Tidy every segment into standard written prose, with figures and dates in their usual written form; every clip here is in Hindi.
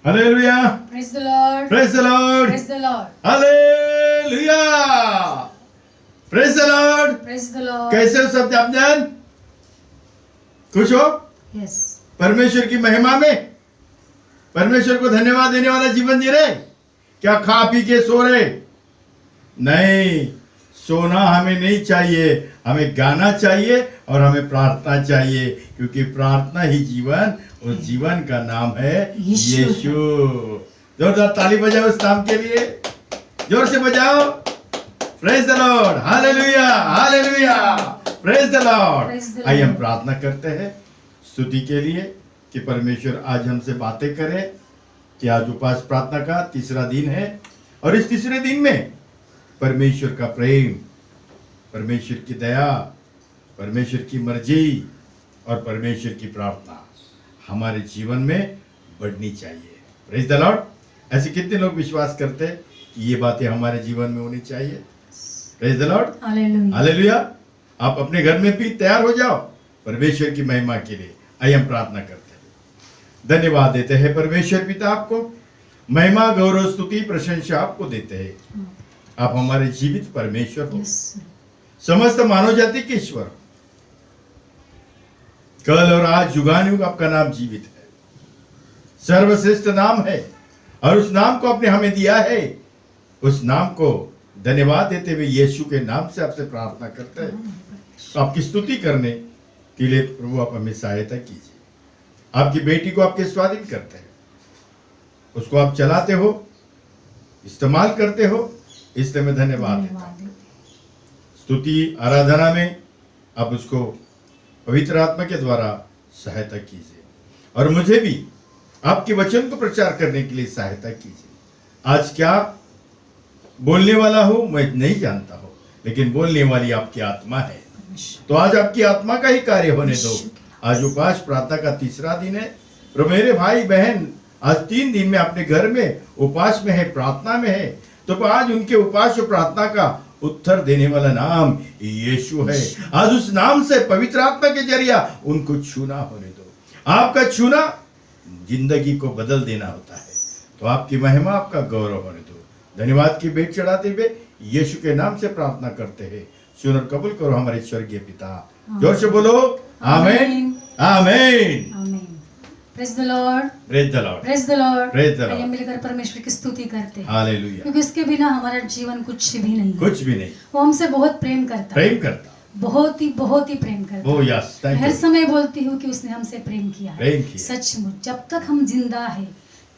Hallelujah, Praise the Lord. Praise the Lord, Praise the Lord. Hallelujah, praise the Lord. Praise the Lord. कैसे हो सब जान? खुश हो? Yes. परमेश्वर की महिमा में परमेश्वर को धन्यवाद देने वाला जीवन जी रहे? क्या खा पी के सो रहे? नहीं, सोना हमें नहीं चाहिए, हमें गाना चाहिए और हमें प्रार्थना चाहिए, क्योंकि प्रार्थना ही जीवन, उस जीवन का नाम है यीशु। जोरदार ताली बजाओ इस नाम के लिए, जोर से बजाओ। Praise the Lord, hallelujah, hallelujah, praise the Lord. Praise the आइए हम Lord. प्रार्थना करते हैं स्तुति के लिए कि परमेश्वर आज हमसे बातें करे, कि आज उपास प्रार्थना का तीसरा दिन है और इस तीसरे दिन में परमेश्वर का प्रेम, परमेश्वर की दया, परमेश्वर की मर्जी और परमेश्वर की प्रार्थना हमारे जीवन में बढ़नी चाहिए। Praise the Lord. ऐसे कितने लोग विश्वास करते हैं कि ये बातें हमारे जीवन में होनी चाहिए? Praise the Lord, Hallelujah. Hallelujah. आप अपने घर में भी तैयार हो जाओ परमेश्वर की महिमा के लिए। आइए हम प्रार्थना करते हैं। धन्यवाद देते हैं परमेश्वर पिता, आपको महिमा, गौरव, स्तुति, प्रशंसा आपको देते हैं। आप हमारे जीवित परमेश्वर हो, Yes. समस्त मानव जाति के ईश्वर हो। कल और आज युगानुयुग आपका नाम जीवित है, सर्वश्रेष्ठ नाम है और उस नाम को आपने हमें दिया है। उस नाम को धन्यवाद देते हुए यीशु के नाम से आपसे प्रार्थना करते हैं। आपकी स्तुति करने के लिए प्रभु आप हमें सहायता कीजिए। आपकी बेटी को आपके स्वाधीन करते हैं, उसको आप चलाते हो, इस्तेमाल करते हो, इसलिए मैं धन्यवाद देता हूं। स्तुति आराधना में आप उसको पवित्र आत्मा के द्वारा सहायता कीजिए और मुझे भी आपके वचन को प्रचार करने के लिए सहायता कीजिए। आज क्या बोलने वाला हो मैं नहीं जानता हूं, लेकिन बोलने वाली आपकी आत्मा है, तो आज आपकी आत्मा का ही कार्य होने दो। आज उपवास प्रार्थना का तीसरा दिन है। तो मेरे भाई बहन आज 3 दिन में अपने घर में उपवास में है, प्रार्थना में है, तो आज उनके उपवास और प्रार्थना का उत्तर देने वाला नाम यीशु है। आज उस नाम से पवित्र आत्मा के जरिया उनको छूना होने दो। आपका छूना जिंदगी को बदल देना होता है, तो आपकी महिमा, आपका गौरव होने दो। धन्यवाद की भेंट चढ़ाते हुए यीशु के नाम से प्रार्थना करते हैं। सुन और कबूल करो हमारे स्वर्गीय पिता। जोर से बोलो आमीन, आमीन। Amen. Praise the Lord. Praise the Lord, Praise the Lord. Praise the Lord. आइए मिलकर परमेश्वर की स्तुति करते हैं, हालेलुया। क्योंकि उसके बिना हमारा जीवन कुछ भी नहीं है। कुछ भी नहीं, वो हमसे बहुत प्रेम करता है, प्रेम करता। बहुत ही प्रेम करता ओ है। Yes, thank her you. समय बोलती हूँ कि उसने हमसे प्रेम किया है। प्रेम किया। सचमुच जब तक हम जिंदा है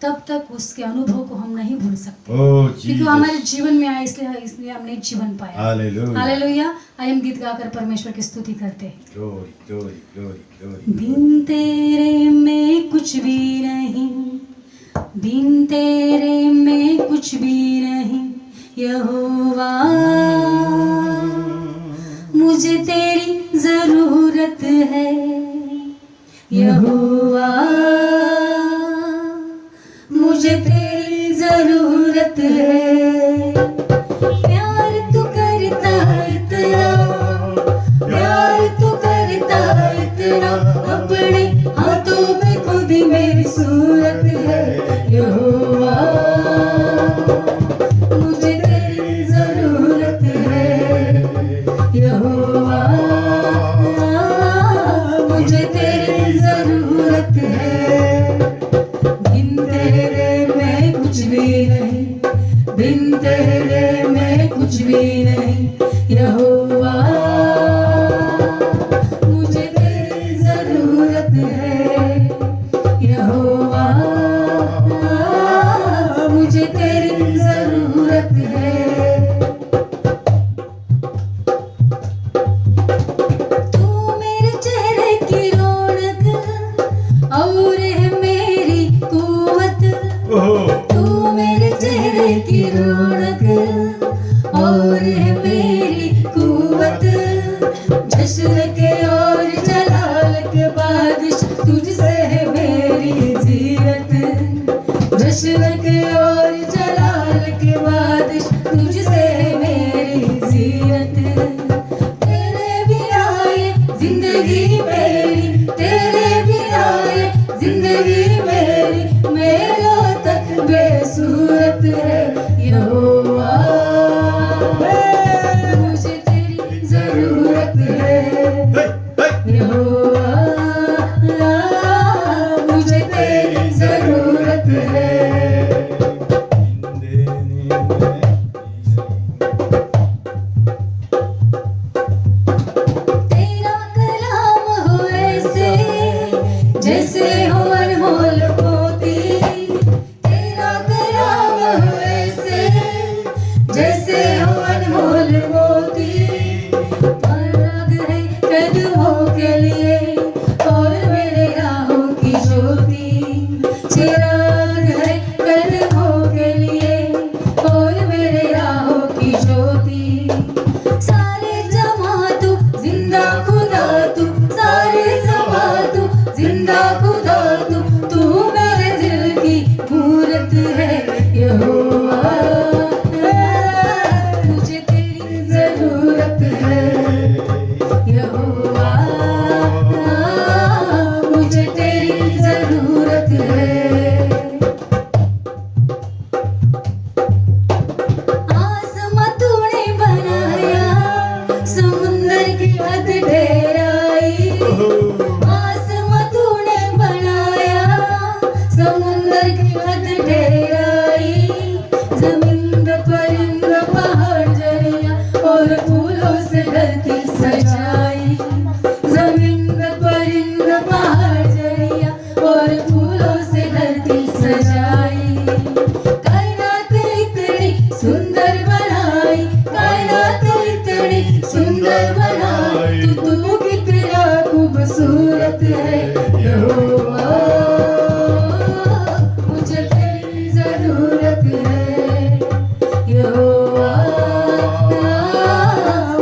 तब तक उसके अनुभव को हम नहीं भूल सकते, ओ क्योंकि वो हमारे जीसस, जीवन में आया, इसलिए हमने जीवन पाया। Hallelujah, hallelujah. आइए हम गीत गाकर परमेश्वर की स्तुति करते हैं। Glory glory glory glory. बिन तेरे में कुछ भी नहीं, बिन तेरे में कुछ भी नहीं यहोवा, मुझे तेरी जरूरत है यहोवा, मुझे तेरी जरूरत है। प्यार तू करता है इतना, प्यार तू करता है इतना, अपने हाथों में खुद ही मेरी सूरत है यहोवा, मुझे तेरी जरूरत है यहोवा, मुझे तेरी जरूरत है। बिन तेरे में कुछ भी नहीं, बिन तेरे में कुछ भी नहीं यहोवा, मुझे तेरी जरूरत है यहोवा, मुझे तेरी जरूरत है। तू मेरे चेहरे की रौनक और है मेरी कुव्वत, ओहो, तू मेरे चेहरे की रौनक और है मेरी कुव्वत, जश्न के और जलाल के बादशाह तुझसे है मेरी जीरत, जश्न के और जलाल के बादशाह तुझसे है मेरी जीरत। तेरे बिना ये जिंदगी मेरी, तेरे बिना ये जिंदगी मेरी, मैं रोता सारे जमा तू जिंदा खुदा तू, सारे जमा तू जिंदा खुदा तू, तू मेरे दिल की मूरत है यहोवा, मुझे तेरी जरूरत है यहोवा, मुझे तेरी जरूरत है। आसमां तूने बनाया, समुंदर की हद ठहराई, आसमां तूने बनाया, समुंदर की हद ठहराई, जमीन परिंदा पहाड़ झरिया और फूलों से धरती सजाई, जमीन परिंदा पहाड़ झरिया और फूलों से धरती सजाई, कायनात इतनी सुंदर बनाई, कायनात इतनी सुंदर बनाई, तू कितना खूबसूरत है यहोवा, मुझे तेरी जरूरत है यहोवा,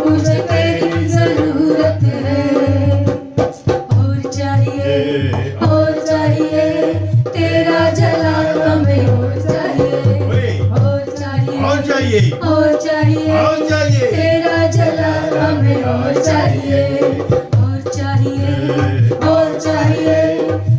मुझे तेरी जरूरत है। और चाहिए तेरा जलाल हमें, और चाहिए और चाहिए और चाहिए तेरा जलाल हमें, और चाहिए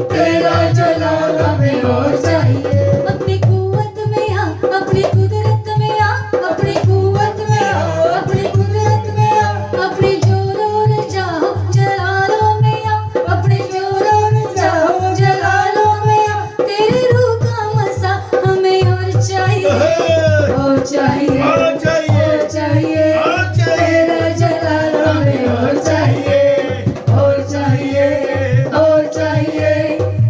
तेरा जलाल हमें, और चाहिए। अपनी कुव्वत में आ, अपनी कुदरत में आ, अपनी कुव्वत में आ, अपनी कुदरत में आ, अपने जोरों और जाओ जलालों में आ, अपने जोरों और जाओ जलालों में आ, तेरी रूह का मसा हमें और चाहिए, और चाहिए, और चाहिए तेरा जलाल हमें, और चाहिए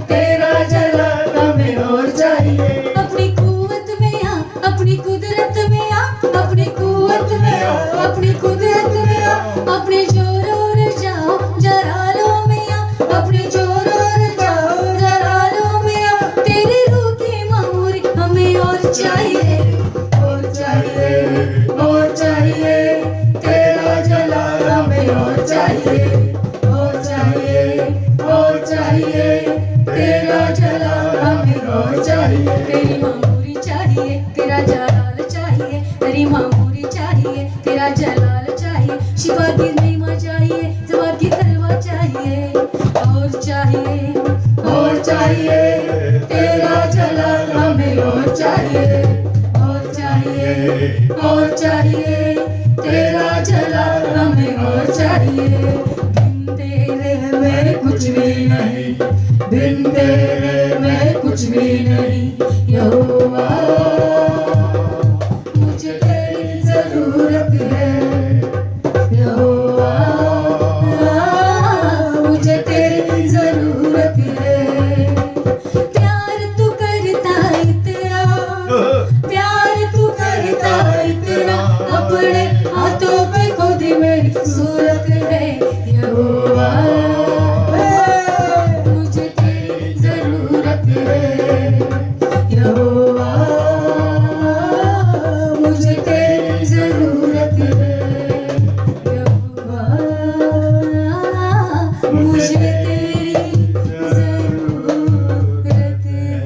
तेरा जलाल हमें, और चाहिए। अपनी कुव्वत में आ, अपनी कुदरत में आ, अपनी कुव्वत में आ, अपनी कुदरत में आ, अपने जोरों और जाओ जलालों में आ, अपने जोरों और जाओ जलालों में आ, तेरी रूह की मामूरी हमें और चाहिए, और चाहिए तेरा जलाल हमें, और चाहिए तेरा जलाल हमें, और चाहिए। तेरी मामूरी चाहिए, तेरा जलाल चाहिए, तेरी मामूरी चाहिए, तेरा जलाल चाहिए, शिफा की नीमा चाहिए, जवा की तलवा चाहिए, और चाहिए तेरा जलाल हमें, और चाहिए तेरा जलाल हमें, और चाहिए। बिन तेरे मैं कुछ भी नहीं, बिन तेरे मैं कुछ भी नहीं यहोवा, मुझे तेरी जरूरत है यहोवा, मुझे तेरी जरूरत है। प्यार तू करता इतना, प्यार तू करता इतना, अपने हाथों पे खुद ही मेरी सूरत है यहोवा, मुझे तेरी जरूरत है यहोवा, मुझे तेरी जरूरत है यहोवा, मुझे तेरी जरूरत है।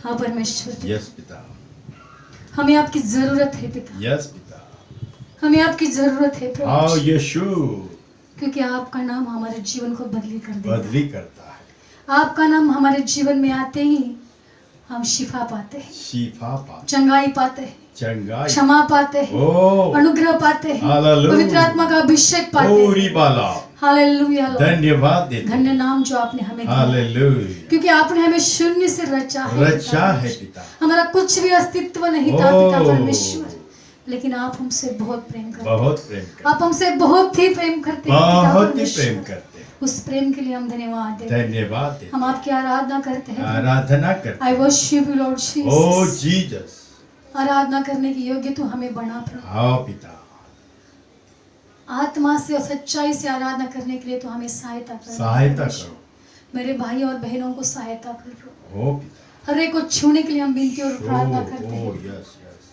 हाँ परमेश्वर पिता, यस पिता, हमें आपकी जरूरत है पिता, यस पिता, हमें आपकी जरूरत है प्रभु, हाँ यीशु क्योंकि आपका नाम हमारे जीवन को बदली कर देगा, बदली करता है, आपका नाम हमारे जीवन में आते ही हम शिफा पाते हैं, शिफा पाते, चंगाई पाते हैं, चंगाई, क्षमा पाते हैं, ओ अनुग्रह पाते हैं, हालेलुया, पवित्र आत्मा का अभिषेक पाते हैं, पूरी बाला, हालेलुया, धन्यवाद देते, धन्य नाम जो आपने हमें दिया, हालेलुया, क्योंकि आपने हमें शून्य से रचा है, पिता, हमारा कुछ भी अस्तित्व नहीं था पिता परमेश्वर, लेकिन आप हमसे बहुत प्रेम करते, बहुत प्रेम करते, आप हमसे बहुत ही प्रेम करते हैं पिता बहुत ही परमेश्वर। प्रेम करते, उस प्रेम के लिए हम धन्यवाद देते हैं, धन्यवाद देते, हम आपकी आराधना करते हैं, आराधना करते, I worship you Lord oh Jesus, Jesus, आराधना करने की योग्य तू हमें बना प्रभु, हाँ पिता, आत्मा से और सच्चाई से आराधना करने के लिए तो हमें सहायता कर, सहायता करो, मेरे भाई और बहनों को सहायता कर प्रभु, ओ पिता, हर एक को छूने के लिए हम विनती और प्रार्थना करते ओ हैं, यस यस,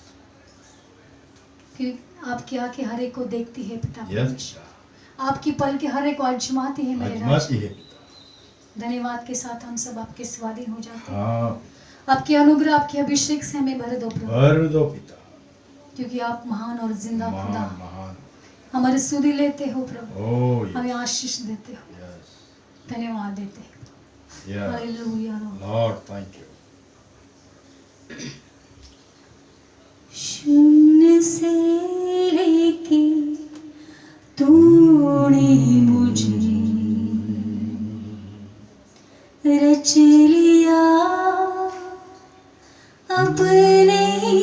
कि आपकी आंखें हर एक को देखती है पिता यस परमेश्वर। आपकी पल के हर एक को आजमाती है मेरे राजा। आजमाती है पिता। धन्यवाद के साथ हम सब आपके स्वाधीन हो जाते हैं। हाँ आपके अनुग्रह आपके अभिषेक से हमें भर दो प्रभु, भर दो पिता। क्योंकि आप महान और जिंदा खुदा महान महान। हमारी सुधि लेते हो प्रभु, ओह हमें आशीष देते हो, यस धन्यवाद देते हो। Yes hallelujah Lord thank you. शून्य से लेके तूने मुझे रच लिया अपने ही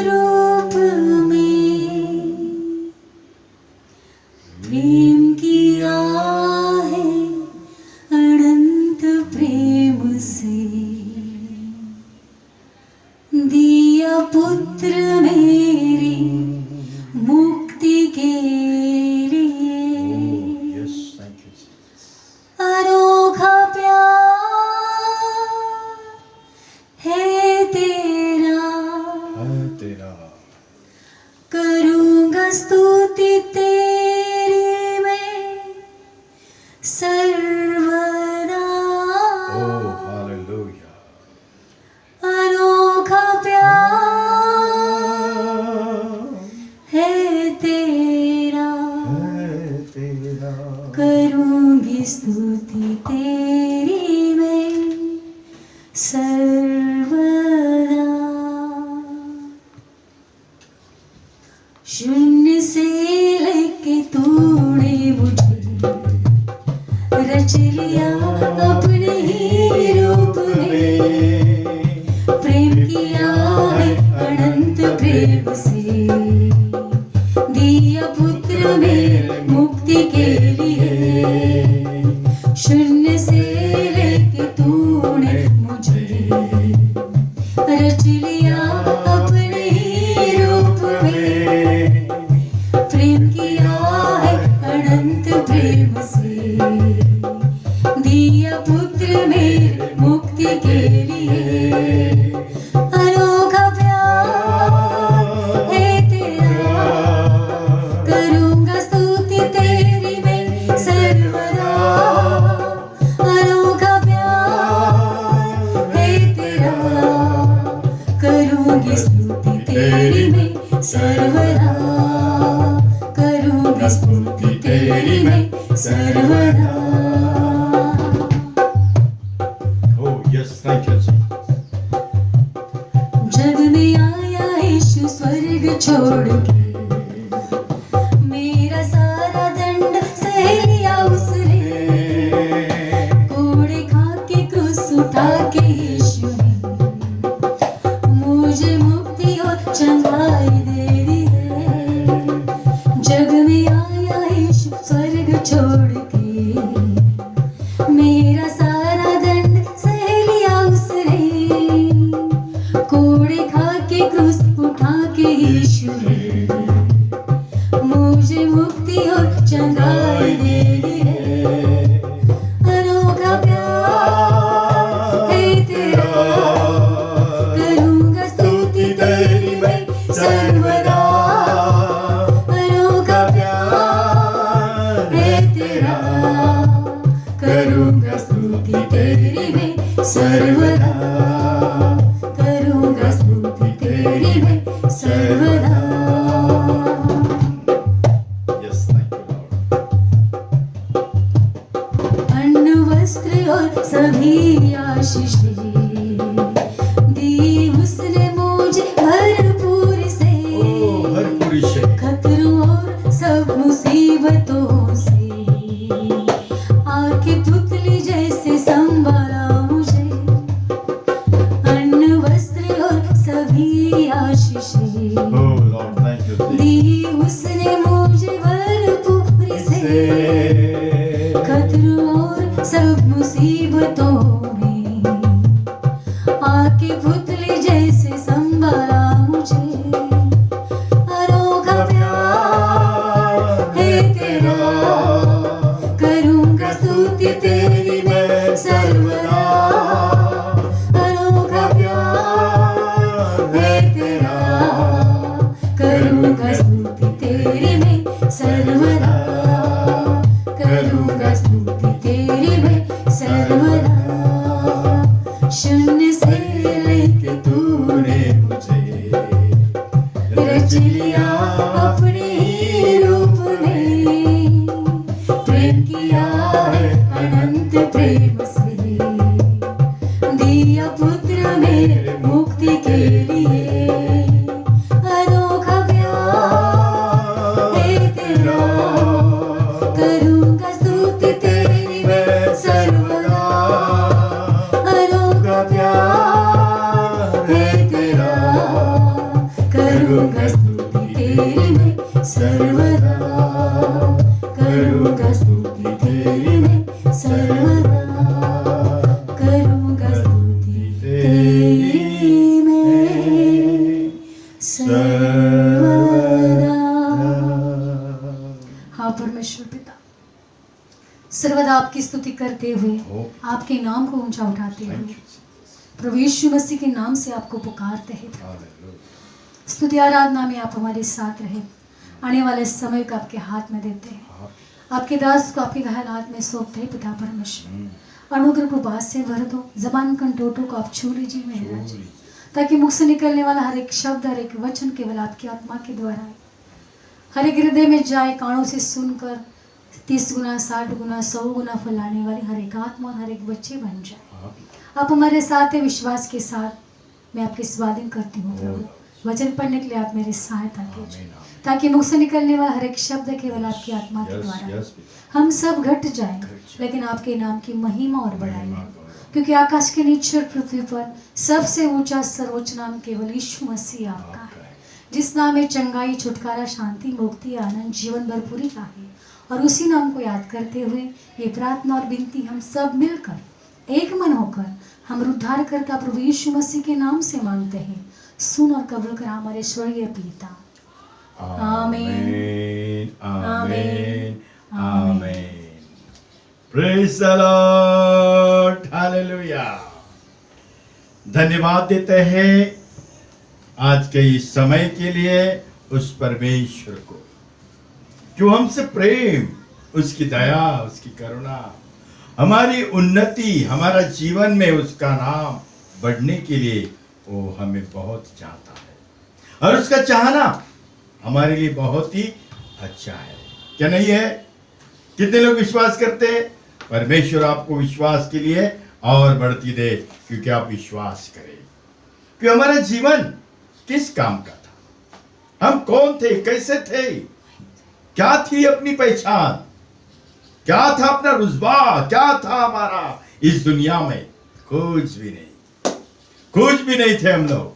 रूप में, प्रेम किया है अनंत प्रेम से, दिया पुत्र मेरी मुक्ति के लिए। Yes thank you. अनोखा प्यार है तेरा, तेरा करूँगा स्तुति तेरी मैं सर्वदा। Oh hallelujah. अनोखा प्यार है तेरा, तेरा करूँगी स्तुति तेरी मैं सर्वदा। शून्य से लेके तूने मुझे रच लिया अपने ही रूप में, प्रेम किया है अनंत प्रेम से, दिया पुत्र मेरे मुक्ति के लिए। शून्य से लेके तूने मुझे रच लिया अपने ही रूप में, प्रेम किया है अनंत प्रेम से, दिया पुत्र मेरे मुक्ति के लिए। अनोखा प्यार है तेरा, करूँगा स्तुति तेरी मैं सर्वदा। अनोखा प्यार है तेरा, करूँगी स्तुति तेरी मैं सर्वदा, करूँगी स्तुति तेरी मैं सर्वदा। Oh yes thank you. जग में आया यीशु स्वर्ग छोड़ के, मेरा सारा दंड सह लिया उसने, कोड़े खा के क्रूस उठा के यीशु ने मुझे मुक्ति और चंगाई दे दी है। जग में आया यीशु स्वर्ग छोड़ के, मेरा सारा दंड सह लिया उसने, कोड़े खा के क्रूस उठा के यीशु ने मुझे मुक्ति और चंगाई दे दी है। अनोखा प्यार है तेरा, करूँगा स्तुति तेरी मैं सर्वदा। अनोखा प्यार है तेरा, करूँगा स्तुति तेरी मैं सर्वदा, करूँगा स्तुति तेरी मैं सर्वदा। Yes thank you Lord. अन्न वस्त्र और सभी आशीषें दी उसने मुझे भरपूर से, ओह भरपूरी से। खतरों और सब मुसीबतों से, आके पुतली जैसे संभाला मुझे। अन्न वस्त्र और सभी आशीषें ओह लॉर्ड थैंक यू। दी उसने मुझे भरपूर से, खतरों और सब मुसीबतों में, आके पुतली जैसे संभाला मुझे। अनोखा प्यार है तेरा, करूँगा स्तुति तेरी मैं सर्वदा। अनोखा प्यार है तेरा, करूँगा अपने ही रूप में प्रेम किया है अनंत प्रेम से, दिया पुत्र मेरे मुक्ति के लिए, अनोखा प्यार है तेरा, करूँगा स्तुति तेरी मैं सर्वदा, अनोखा प्यार है तेरा, करूँगा स्तुति तेरी मैं सर्वदा, करूँगा स्तुति तेरी मैं सर्वदा, करूँगा स्तुति तेरी मैं सर्वदा। हाँ परमेश्वर पिता, सर्वदा आपकी स्तुति करते हुए, आपके नाम को ऊंचा उठाते हुए, प्रभु यीशु मसीह के नाम से आपको पुकारते हैं। स्तुति आराधना में आप हमारे साथ रहे, आने वाले समय को आपके हाथ में देते हैं, आपके दास को आपके घायल हाथ में सौंपते हैं पिता परमेश्वर। अनुग्रह को बात से भर दो, जबान कंटोटों को आप छू लीजिए महाराज, ताकि मुख से निकलने वाला हर एक शब्द, हर एक वचन केवल आपकी आत्मा के द्वारा आए, हर एक हृदय में जाए, कानों से सुनकर 30 गुना 60 गुना 100 गुना फैलाने वाली हर एक आत्मा, हर एक बच्चे बन जाए। आप हमारे साथ हैं, विश्वास के साथ मैं आपके स्वाधीन करती हूँ प्रभु। वचन पढ़ने के लिए आप मेरी सहायता कीजिए, ताकि मुख से निकलने वाला हर एक शब्द केवल आपकी आत्मा के द्वारा हम सब घट जाएं, लेकिन आपके नाम की महिमा और बढ़ाई हो, क्योंकि आकाश के नीचे और पृथ्वी पर सबसे ऊंचा सर्वोच्च नाम केवल यीशु मसीह आपका है, जिस नाम में चंगाई, छुटकारा, शांति, मुक्ति, आनंद, जीवन भरपूरी का है। और उसी नाम को याद करते हुए ये प्रार्थना और विनती हम सब मिलकर एक मन होकर हम उद्धारकर्ता प्रभु यीशु मसीह के नाम से मांगते हैं। सुन और कबूल कर हमारे स्वर्गीय पिता। आमीन, आमीन, आमीन। Praise the Lord, hallelujah. धन्यवाद देते हैं आज के इस समय के लिए उस परमेश्वर को, जो हमसे प्रेम, उसकी दया, उसकी करुणा, हमारी उन्नति, हमारा जीवन में उसका नाम बढ़ने के लिए वो हमें बहुत चाहता है, और उसका चाहना हमारे लिए बहुत ही अच्छा है। क्या नहीं है? कितने लोग विश्वास करते हैं? परमेश्वर आपको विश्वास के लिए और बढ़ती दे, क्योंकि आप विश्वास करें कि हमारा जीवन किस काम का था, हम कौन थे, कैसे थे, क्या थी अपनी पहचान, क्या था अपना रुतबा, क्या था हमारा इस दुनिया में? कुछ भी नहीं, कुछ भी नहीं थे हम लोग।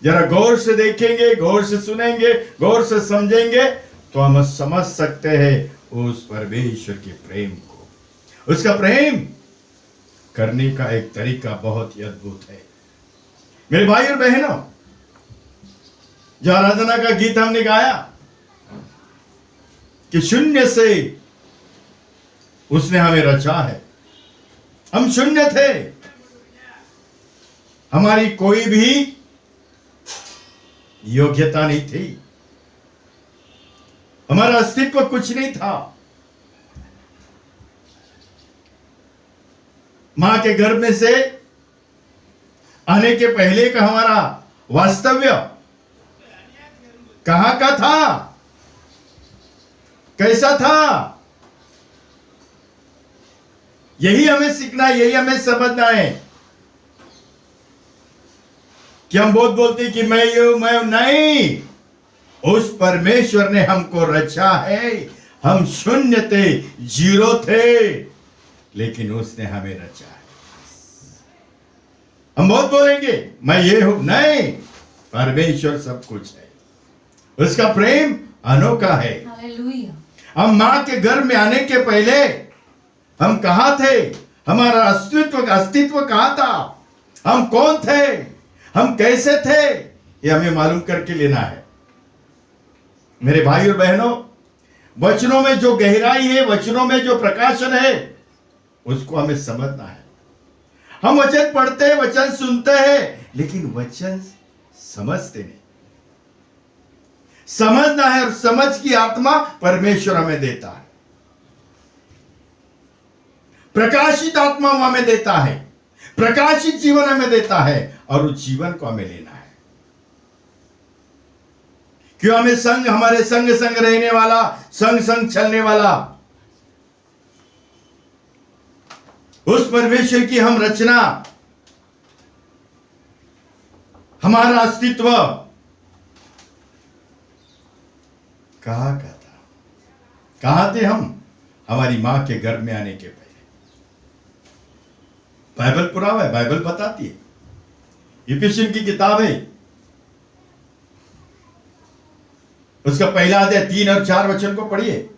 जरा गौर से देखेंगे, गौर से सुनेंगे, गौर से समझेंगे तो हम समझ सकते हैं उस परमेश्वर के प्रेम को। उसका प्रेम करने का एक तरीका बहुत ही अद्भुत है। मेरे भाई और बहनों, जो आराधना का गीत हमने गाया कि शून्य से उसने हमें रचा है, हम शून्य थे, हमारी कोई भी योग्यता नहीं थी, हमारा अस्तित्व कुछ नहीं था। मां के गर्भ में से आने के पहले का हमारा वास्तव्य कहां का था, कैसा था, यही हमें सीखना है, यही हमें समझना है। कि हम बहुत बोलते हैं कि मैं नहीं, उस परमेश्वर ने हमको रचा है। हम शून्य थे, जीरो थे, लेकिन उसने हमें रचा है। हम बहुत बोलेंगे मैं ये हूं, नहीं, परमेश्वर सब कुछ है, उसका प्रेम अनोखा है। हालेलुया। हम मां के गर्भ में आने के पहले हम कहां थे, हमारा अस्तित्व कहां था, हम कौन थे, हम कैसे थे, ये हमें मालूम करके लेना है। मेरे भाई और बहनों, वचनों में जो गहराई है, वचनों में जो प्रकाशन है, उसको हमें समझना है। हम वचन पढ़ते हैं, वचन सुनते हैं, लेकिन वचन समझते नहीं। समझना है, और समझ की आत्मा परमेश्वर हमें देता है, प्रकाशित आत्मा हमें देता है, प्रकाशित जीवन हमें देता है, और उस जीवन को हमें लेना है। क्यों हमें संग, हमारे संग संग रहने वाला, संग संग चलने वाला उस परमेश्वर की हम रचना, हमारा अस्तित्व कहां का था? कहां थे हम हमारी मां के गर्भ में आने के पहले? बाइबल पुरावा है, बाइबल बताती है। इफिसियन की किताब है, उसका पहला अध्याय 3 और 4 वचन को पढ़िए।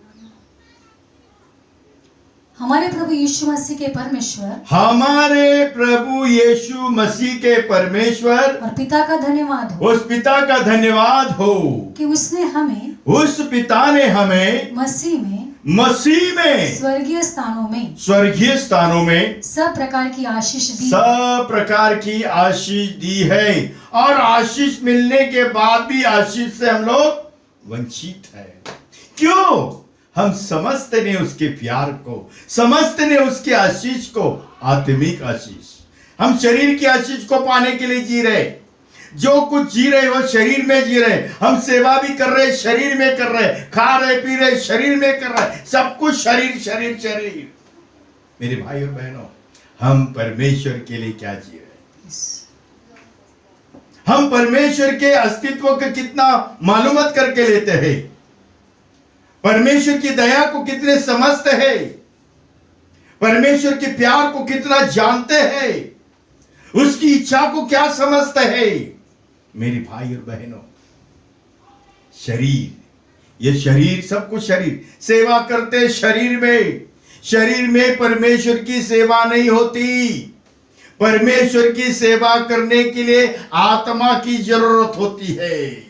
हमारे प्रभु यीशु मसीह के परमेश्वर हमारे प्रभु यीशु मसीह के परमेश्वर और पिता का धन्यवाद हो उस पिता का धन्यवाद हो कि उसने हमें उस पिता ने हमें मसीह में स्वर्गीय स्थानों में सब प्रकार की आशीष दी, सब प्रकार की आशीष दी है। और आशीष मिलने के बाद भी आशीष से हम लोग वंचित है। क्यों? हम समझते नहीं उसके प्यार को, समझते नहीं उसके आशीष को, आत्मिक आशीष। हम शरीर की आशीष को पाने के लिए जी रहे, जो कुछ जी रहे वो शरीर में जी रहे। हम सेवा भी कर रहे, शरीर में कर रहे, खा रहे पी रहे, शरीर में कर रहे, सब कुछ शरीर शरीर शरीर। मेरे भाई और बहनों, हम परमेश्वर के लिए क्या जी रहे? हम परमेश्वर के अस्तित्व को कितना मालूमात करके लेते हैं, परमेश्वर की दया को कितने समझते हैं, परमेश्वर के प्यार को कितना जानते हैं, उसकी इच्छा को क्या समझते हैं। मेरे भाई और बहनों, शरीर, ये शरीर, सब कुछ शरीर, सेवा करते शरीर में परमेश्वर की सेवा नहीं होती। परमेश्वर की सेवा करने के लिए आत्मा की जरूरत होती है,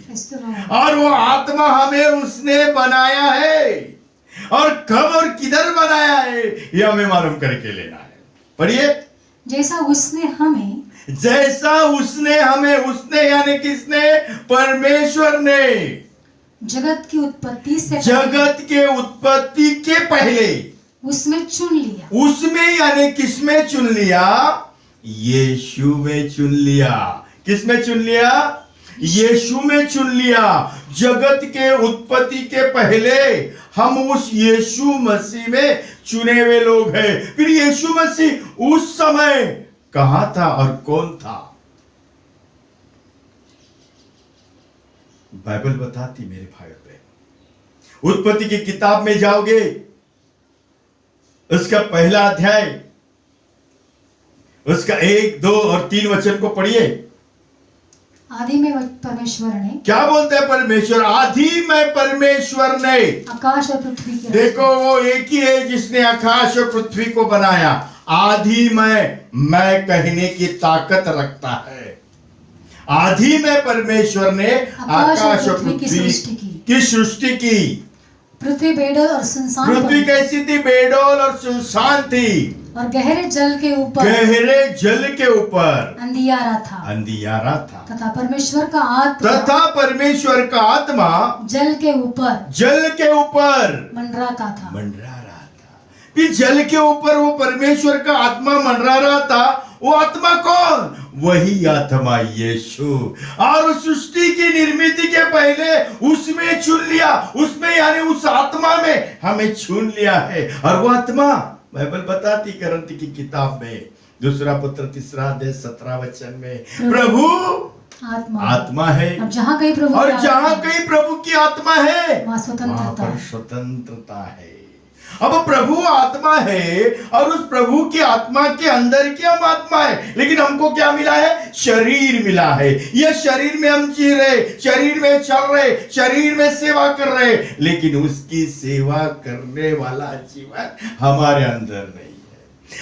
और वो आत्मा हमें उसने बनाया है, और कब और किधर बनाया है ये हमें मालूम करके लेना है। पढ़िए, जैसा उसने हमें, उसने यानी किसने? परमेश्वर ने जगत की उत्पत्ति के पहले उसमें चुन लिया। उसमें यानी किसमें चुन लिया? यीशु में चुन लिया। किसमें चुन लिया? यीशु में चुन लिया। जगत के उत्पत्ति के पहले हम उस यीशु मसीह में चुने हुए लोग हैं। फिर यीशु मसीह उस समय कहां था और कौन था? बाइबल बताती मेरे भाई बहन। उत्पत्ति की किताब में जाओगे, उसका पहला अध्याय, उसका 1, 2 और 3 वचन को पढ़िए। आदि में परमेश्वर ने, क्या बोलते हैं परमेश्वर? आदि में परमेश्वर ने आकाश और पृथ्वी के, देखो वो एक ही है जिसने आकाश और पृथ्वी को बनाया। आदि में मैं कहने की ताकत रखता है। आदि में परमेश्वर ने आकाश और पृथ्वी की सृष्टि की। पृथ्वी बेडोल और सुनसान, पृथ्वी कैसी थी? बेडोल और सुनसान थी, और गहरे जल के ऊपर अंधियारा था। तथा परमेश्वर का आत्मा जल के ऊपर मंडराता था। फिर जल के ऊपर वो परमेश्वर का आत्मा मंडरा रहा था। वो आत्मा कौन? वही आत्मा यीशु। और सृष्टि की निर्मित के पहले उसमें चुन लिया, उसमें यानी उस आत्मा में हमें चुन लिया है। और वो आत्मा बाइबल बताती करंती की किताब में 2 पुत्र 3 अध्याय 17 वचन में, प्रभु आत्मा है, और जहाँ कहीं प्रभु की आत्मा है वहाँ स्वतंत्रता है। अब प्रभु आत्मा है, और उस प्रभु की आत्मा के अंदर की हम आत्मा है, लेकिन हमको क्या मिला है? शरीर मिला है। ये शरीर में हम जी रहे, शरीर में चल रहे, शरीर में सेवा कर रहे, लेकिन उसकी सेवा करने वाला जीवन हमारे अंदर नहीं है।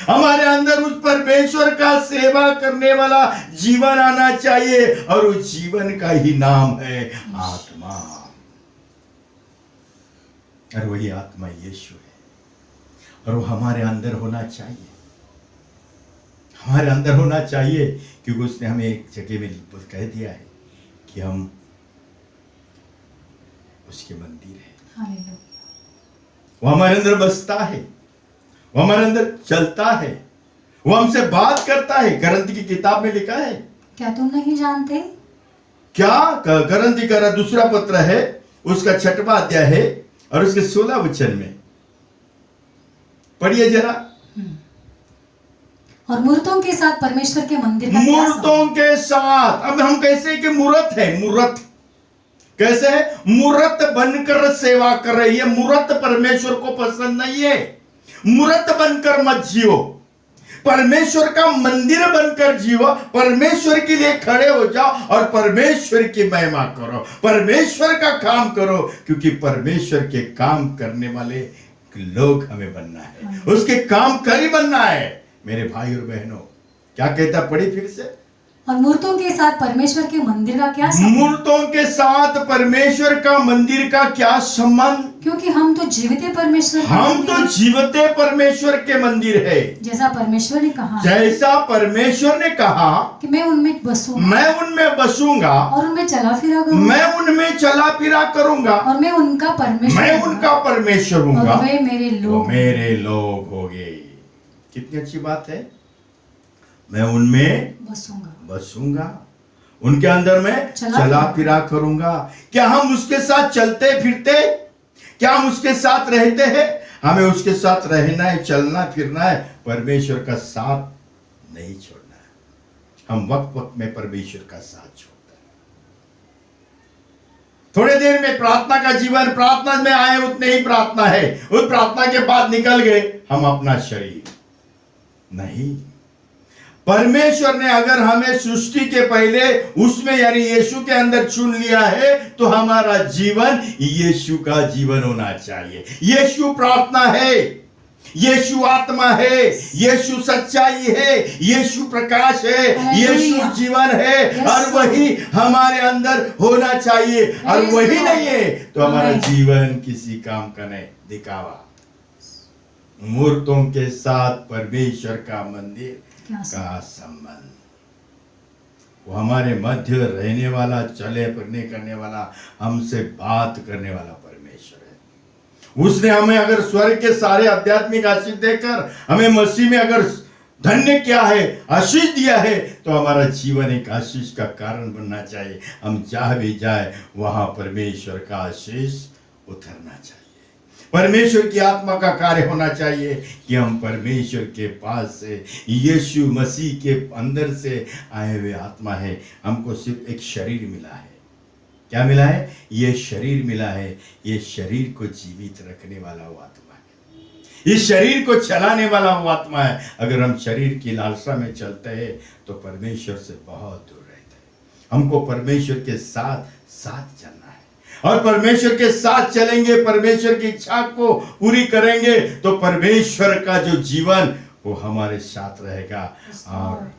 हमारे अंदर उस परमेश्वर का सेवा करने वाला जीवन आना चाहिए, और उस जीवन का ही नाम है आत्मा। और वही आत्मा यीशु है, और वो हमारे अंदर होना चाहिए, हमारे अंदर होना चाहिए, क्योंकि उसने हमें एक जगह में कह दिया है कि हम उसके मंदिर हैं। वो हमारे अंदर बसता है, वो हमारे अंदर चलता है, वो हमसे बात करता है। करंती की किताब में लिखा है, क्या तुम नहीं जानते क्या करंदी का दूसरा पत्र है, उसका 6वां अध्याय है और उसके 16 वचन में पढ़िए जरा। और मूर्तों के साथ परमेश्वर के मंदिर का क्या मूर्तों के साथ, अब हम कैसे कि मूर्त है, मूर्त कैसे है, मूर्त बनकर सेवा कर रही है। मूर्त परमेश्वर को पसंद नहीं है। मूर्त बनकर मत जियो, परमेश्वर का मंदिर बनकर जियो। परमेश्वर के लिए खड़े हो जाओ और परमेश्वर की महिमा करो, परमेश्वर का काम करो, क्योंकि परमेश्वर के काम करने वाले लोग हमें बनना है, उसके काम करी बनना है। मेरे भाई और बहनों, क्या कहता, पढ़ी फिर से। और मूर्तों के साथ परमेश्वर के मंदिर का क्या संबंध? मूर्तों के साथ परमेश्वर का मंदिर का क्या संबंध? क्योंकि हम तो जीवित परमेश्वर के हम मंदिर तो हैं। जीवते परमेश्वर के मंदिर है। जैसा परमेश्वर ने कहा जैसा परमेश्वर ने कहा कि मैं उनमें बसूंगा, मैं उनमें बसूंगा और उनमें चला फिरा करूंगा, मैं उनमें चला फिरा करूंगा, और मैं उनका परमेश्वर मैं हूँगा, उनका परमेश्वर हूंगा, और वे मेरे वो लोग। मेरे लोग होंगे। कितनी अच्छी बात है। मैं उनमें बसूंगा, उनके अंदर में चला फिरा करूंगा। क्या हम उसके साथ चलते फिरते, क्या हम उसके साथ रहते हैं? हमें उसके साथ रहना है, चलना फिरना है, परमेश्वर का साथ नहीं छोड़ना है। हम वक्त वक्त में परमेश्वर का साथ छोड़ते हैं। थोड़े देर में प्रार्थना का जीवन, प्रार्थना में आए उतने ही प्रार्थना है, उस प्रार्थना के बाद निकल गए हम अपना शरीर। नहीं, परमेश्वर ने अगर हमें सृष्टि के पहले उसमें यानी यीशु के अंदर चुन लिया है, तो हमारा जीवन यीशु का जीवन होना चाहिए। यीशु प्रार्थना है, यीशु आत्मा है, यीशु सच्चाई है, यीशु प्रकाश है, यीशु जीवन है, और वही हमारे अंदर होना चाहिए। और वही नहीं है तो हमारा जीवन किसी काम का नहीं, दिखावा। मूर्तों के साथ परमेश्वर का मंदिर का संबंध, वो हमारे मध्य रहने वाला, चले फिरने करने वाला, हमसे बात करने वाला परमेश्वर है। उसने हमें अगर स्वर्ग के सारे आध्यात्मिक आशीष देकर हमें मसीह में अगर धन्य किया है, आशीष दिया है, तो हमारा जीवन एक आशीष का कारण बनना चाहिए। हम जहां भी जाए वहां परमेश्वर का आशीष उतरना चाहिए, परमेश्वर की आत्मा का कार्य होना चाहिए कि हम परमेश्वर के पास से, यीशु मसीह के अंदर से आए हुए आत्मा है। हमको सिर्फ एक शरीर मिला है। क्या मिला है? ये शरीर मिला है। ये शरीर को जीवित रखने वाला वो आत्मा है, इस शरीर को चलाने वाला वो आत्मा है। अगर हम शरीर की लालसा में चलते हैं तो परमेश्वर से बहुत दूर रहते हैं। हमको परमेश्वर के साथ साथ चलना है, और परमेश्वर के साथ चलेंगे, परमेश्वर की इच्छा को पूरी करेंगे, तो परमेश्वर का जो जीवन वो हमारे साथ रहेगा और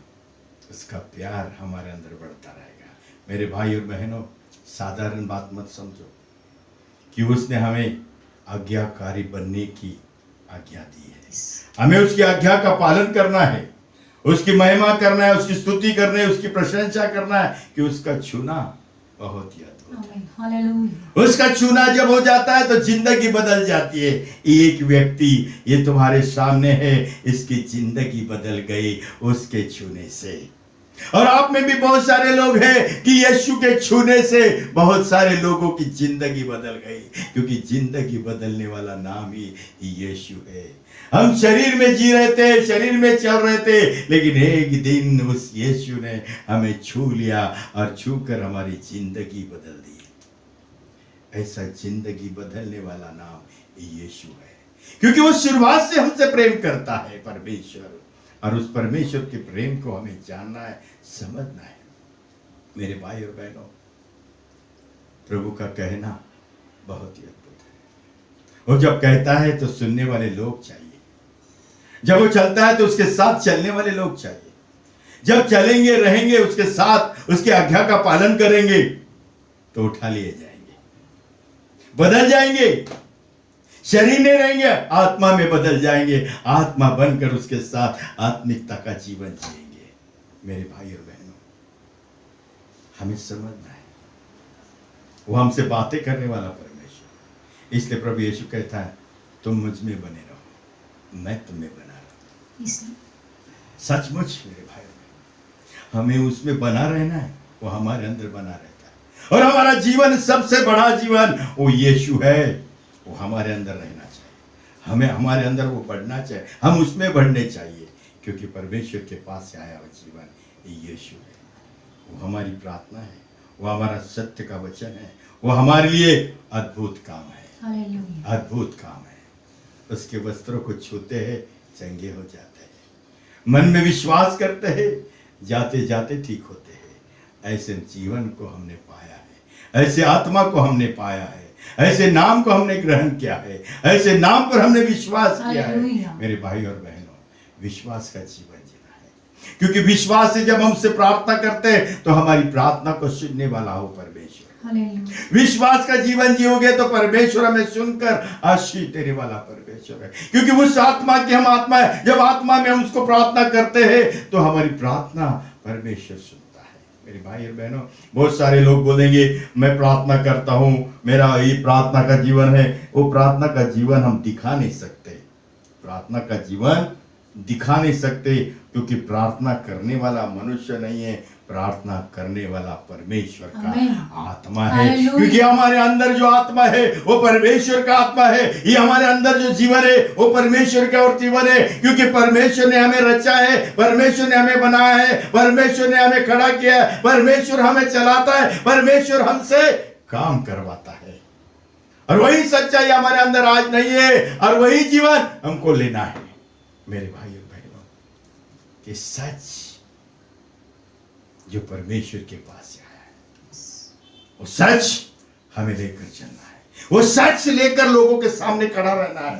उसका प्यार हमारे अंदर बढ़ता रहेगा। मेरे भाई और बहनों, साधारण बात मत समझो कि उसने हमें आज्ञाकारी बनने की आज्ञा दी है। हमें उसकी आज्ञा का पालन करना है, उसकी महिमा करना है, उसकी स्तुति करनी है, उसकी प्रशंसा करना है, कि उसका छूना बहुत ही हालेलुया। उसका छूना जब हो जाता है तो जिंदगी बदल जाती है। एक व्यक्ति ये तुम्हारे सामने है, इसकी जिंदगी बदल गई उसके छूने से। और आप में भी बहुत सारे लोग हैं कि यीशु के छूने से बहुत सारे लोगों की जिंदगी बदल गई, क्योंकि जिंदगी बदलने वाला नाम ही यीशु है। हम शरीर में जी रहे थे, शरीर में चल रहे थे, लेकिन एक दिन उस यीशु ने हमें छू लिया और छूकर हमारी जिंदगी बदल दी। ऐसा जिंदगी बदलने वाला नाम यीशु है, क्योंकि वो शुरुआत से हमसे प्रेम करता है परमेश्वर, और उस परमेश्वर के प्रेम को हमें जानना है, समझना है। मेरे भाई और बहनों, प्रभु का कहना बहुत ही अद्भुत है। वो जब कहता है तो सुनने वाले लोग चाहिए, जब वो चलता है तो उसके साथ चलने वाले लोग चाहिए। जब चलेंगे रहेंगे उसके साथ, उसकी आज्ञा का पालन करेंगे, तो उठा लिए जाएंगे, बदल जाएंगे। शरीर में रहेंगे, आत्मा में बदल जाएंगे, आत्मा बनकर उसके साथ आत्मिकता का जीवन जिएंगे। मेरे भाई और बहनों, हमें समझना है, वो हमसे बातें करने वाला परमेश्वर। इसलिए प्रभु यीशु कहता है, तुम मुझ में बने रहो, मैं तुम में बना रहा। सचमुच मेरे भाई और बहनों, हमें उसमें बना रहना है, वो हमारे अंदर बना रहता है। और हमारा जीवन सबसे बड़ा जीवन वो यीशु है। वो हमारे अंदर रहना चाहिए, हमें हमारे अंदर वो बढ़ना चाहिए, हम उसमें बढ़ने चाहिए, क्योंकि परमेश्वर के पास से आया हुआ जीवन यीशु है। वो हमारी प्रार्थना है, वो हमारा सत्य का वचन है, वो हमारे लिए अद्भुत काम है, हालेलुया। अद्भुत काम है। उसके वस्त्रों को छूते हैं, चंगे हो जाते हैं, मन में विश्वास करते हैं, जाते जाते ठीक होते हैं। ऐसे जीवन को हमने पाया है, ऐसे आत्मा को हमने पाया है, ऐसे नाम को हमने ग्रहण किया है, ऐसे नाम पर हमने विश्वास किया है। हालेलुया। मेरे भाई और बहनों, विश्वास का जीवन जीना है, क्योंकि विश्वास से जब हमसे प्रार्थना करते हैं तो हमारी प्रार्थना को सुनने वाला हो परमेश्वर। हालेलुया। विश्वास का जीवन जियोगे तो परमेश्वर हमें सुनकर आशीष देने वाला परमेश्वर है, क्योंकि उस आत्मा की हम आत्मा है। जब आत्मा में हम उसको प्रार्थना करते हैं तो हमारी प्रार्थना परमेश्वर सुनता है। मेरे भाई और बहनों, बहुत सारे लोग बोलेंगे मैं प्रार्थना करता हूं, मेरा ये प्रार्थना का जीवन है। वो प्रार्थना का जीवन हम दिखा नहीं सकते, प्रार्थना का जीवन दिखा नहीं सकते, क्योंकि प्रार्थना करने वाला मनुष्य नहीं है, प्रार्थना करने वाला परमेश्वर का आत्मा है। हालेलुया। क्योंकि हमारे अंदर जो आत्मा है वो परमेश्वर का आत्मा है। ये हमारे अंदर जो जीवन है वो परमेश्वर का और जीवन है, क्योंकि परमेश्वर ने हमें रचा है, परमेश्वर ने हमें बनाया है, परमेश्वर ने हमें खड़ा किया है, परमेश्वर हमें चलाता है, परमेश्वर हमसे काम करवाता है। और वही सच्चाई हमारे अंदर आज नहीं है, और वही जीवन हमको लेना है। मेरे भाई और बहनों, कि सच जो परमेश्वर के पास से आया है वो सच हमें लेकर चलना है, वो सच लेकर लोगों के सामने खड़ा रहना है।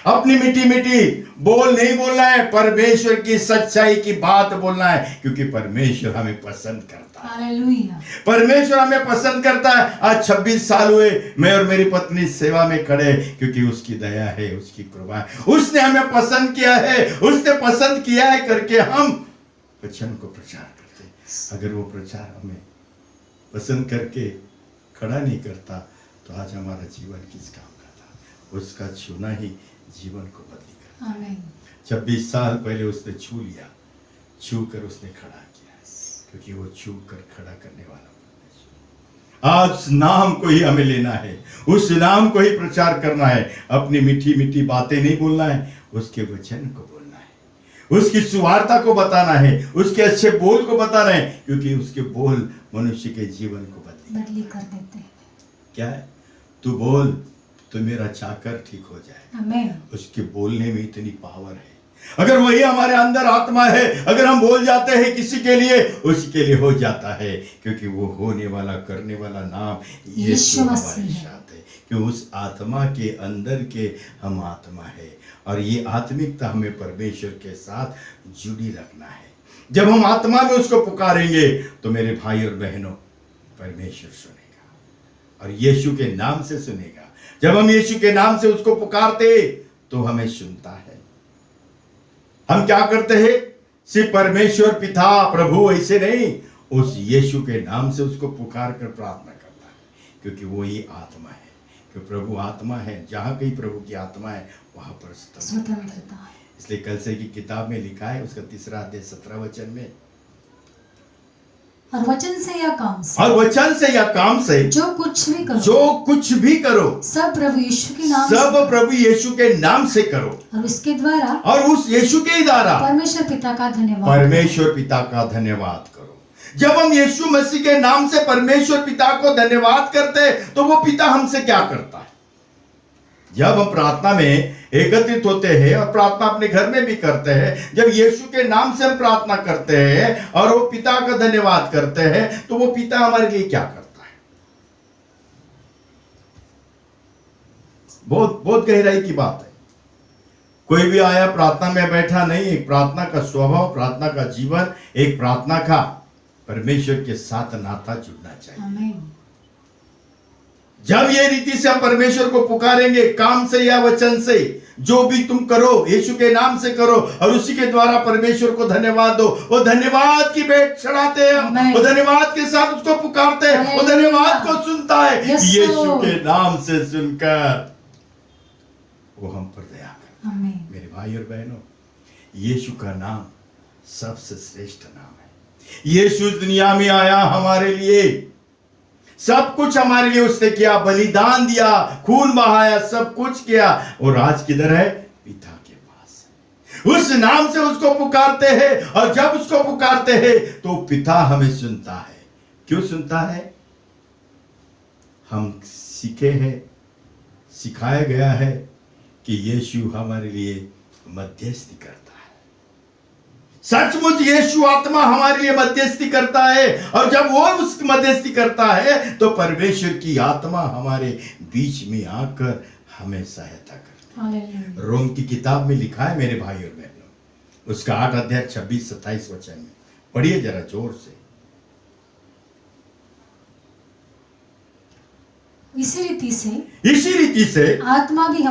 अपनी मीठी मीठी बोल नहीं बोलना है, परमेश्वर की सच्चाई की बात बोलना है, क्योंकि परमेश्वर हमें पसंद करता है। हालेलुया। परमेश्वर हमें पसंद करता है। आज 26 साल हुए मैं और मेरी पत्नी सेवा में खड़े, क्योंकि उसकी दया है, उसकी कृपा है, उसने हमें पसंद किया है, उसने पसंद किया है करके हम वचन को प्रचार करते। अगर वो प्रचार हमें पसंद करके खड़ा नहीं करता तो आज हमारा जीवन किस काम का था। उसका छूना ही जीवन को बदली करता। आमीन। 26 साल पहले उसने छू लिया, छू कर उसने खड़ा किया, क्योंकि वो छू कर खड़ा करने वाला परमेश्वर। आज उस नाम को ही हमें लेना है, उस नाम को ही प्रचार करना है। अपनी मीठी मीठी बातें नहीं बोलना है, उसके वचन को बोलना है, उसकी सुवार्ता को बताना है, उसके अच्छे बोल को बताना है, क्योंकि उसके बोल मनुष्य के जीवन को बदली कर देते हैं। क्या है? तू बोल तो मेरा चाकर ठीक हो जाए। आमीन। उसके बोलने में इतनी पावर है। अगर वही हमारे अंदर आत्मा है, अगर हम बोल जाते हैं किसी के लिए, उसके लिए हो जाता है, क्योंकि वो होने वाला करने वाला नाम यीशु हमारे साथ है। क्यों? उस आत्मा के अंदर के हम आत्मा है, और ये आत्मिकता हमें परमेश्वर के साथ जुड़ी रखना है। जब हम आत्मा में उसको पुकारेंगे तो मेरे भाई और बहनों, परमेश्वर सुनेगा और यीशु के नाम से सुनेगा। जब हम यीशु के नाम से उसको पुकारते तो हमें सुनता है। हम क्या करते हैं? सिर्फ परमेश्वर पिता प्रभु ऐसे नहीं, उस यीशु के नाम से उसको पुकार कर प्रार्थना करता है, क्योंकि वो ही आत्मा है। कि प्रभु आत्मा है, जहां कहीं प्रभु की आत्मा है वहां पर स्वतंत्रता है। इसलिए कलसे की किताब में लिखा है, उसका 3 अध्याय 17 वचन में, और वचन से या काम से, और वचन से या काम से जो कुछ भी करो, जो कुछ भी करो, सब प्रभु यीशु के नाम सब से, प्रभु यीशु के नाम से करो, और उसके द्वारा और उस यीशु के द्वारा परमेश्वर पिता का धन्यवाद परमेश्वर पिता का धन्यवाद करो। जब हम यीशु मसीह के नाम से परमेश्वर पिता को धन्यवाद करते हैं तो वो पिता हमसे क्या करता है? जब हम प्रार्थना में एकत्रित होते हैं और प्रार्थना अपने घर में भी करते हैं, जब यीशु के नाम से हम प्रार्थना करते हैं और वो पिता का धन्यवाद करते हैं, तो वो पिता हमारे लिए क्या करता है? बहुत बहुत गहराई की बात है। कोई भी आया प्रार्थना में बैठा नहीं, एक प्रार्थना का स्वभाव, प्रार्थना का जीवन, एक प्रार्थना का परमेश्वर के साथ नाता जुड़ना चाहिए। आमीन। जब ये रीति से हम परमेश्वर को पुकारेंगे, काम से या वचन से, जो भी तुम करो यीशु के नाम से करो, और उसी के द्वारा परमेश्वर को धन्यवाद दो। वो धन्यवाद की भेंट चढ़ाते हैं हम, वो धन्यवाद के साथ उसको पुकारते हैं, वो धन्यवाद को सुनता है। यीशु के नाम से सुनकर वो हम पर दया करता है। मेरे भाई और बहनों, यीशु का नाम सबसे श्रेष्ठ नाम है। यीशु दुनिया में आया हमारे लिए, सब कुछ हमारे लिए उसने किया, बलिदान दिया, खून बहाया, सब कुछ किया, और आज किधर है? पिता के पास है। उस नाम से उसको पुकारते हैं, और जब उसको पुकारते हैं तो पिता हमें सुनता है। क्यों सुनता है? हम सीखे हैं, सिखाया गया है कि यीशु हमारे लिए मध्यस्थी करता है। सचमुच यीशु आत्मा हमारे लिए मध्यस्थी करता है, और जब वो उस मध्यस्थी करता है तो परमेश्वर की आत्मा हमारे बीच में आकर हमें सहायता करती है। हालेलुया। रोम की किताब में लिखा है मेरे भाई और बहनों, उसका 8 अध्याय 26-27 वचन में पढ़िए जरा जोर से। इसी रीति से आत्मा भी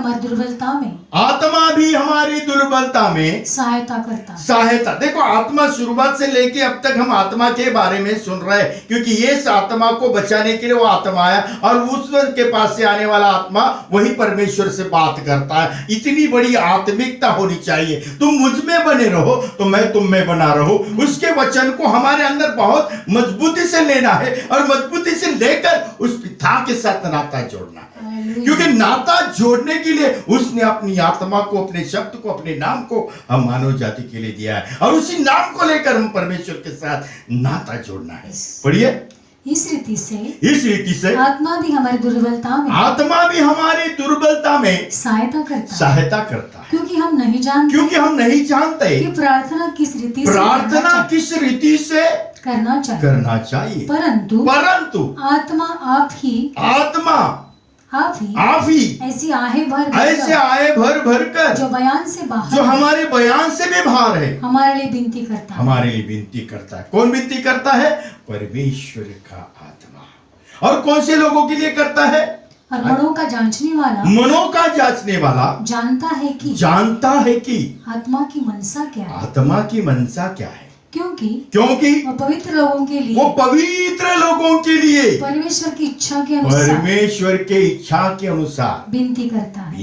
हमारी दुर्बलता में सहायता देखो, आत्मा शुरुआत से लेके अब तक हम आत्मा के बारे में सुन रहे हैं, क्योंकि ये आत्मा को बचाने के लिए वो आत्मा आया, और उस के पास से आने वाला आत्मा वही परमेश्वर से बात करता है। इतनी बड़ी आत्मिकता होनी चाहिए। तुम मुझ में बने रहो तो मैं तुम में बना रहूं। उसके वचन को हमारे अंदर बहुत मजबूती से लेना है, और मजबूती से लेकर उस पिता के साथ नाता जोड़ना है। क्योंकि नाता जोड़ने के लिए उसने अपनी आत्मा को, अपने शब्द को, अपने नाम को हम मानव जाति के लिए दिया है, और उसी नाम को लेकर हम परमेश्वर के साथ नाता जोड़ना है। पढ़िए। इस रीति से आत्मा भी हमारी दुर्बलता में सहायता क्योंकि हम नहीं जानते कि प्रार्थना किस रीति से करना चाहिए। परंतु आत्मा आप ही ऐसी आहे भर कर जो हमारे बयान से भी बाहर है, हमारे लिए विनती करता है। कौन विनती करता है? परमेश्वर का आत्मा। और कौन से लोगों के लिए करता है? और मनों का जांचने वाला जानता है कि आत्मा की मनसा क्या है। क्योंकि वो पवित्र लोगों के लिए परमेश्वर की इच्छा के अनुसार विनती करता है।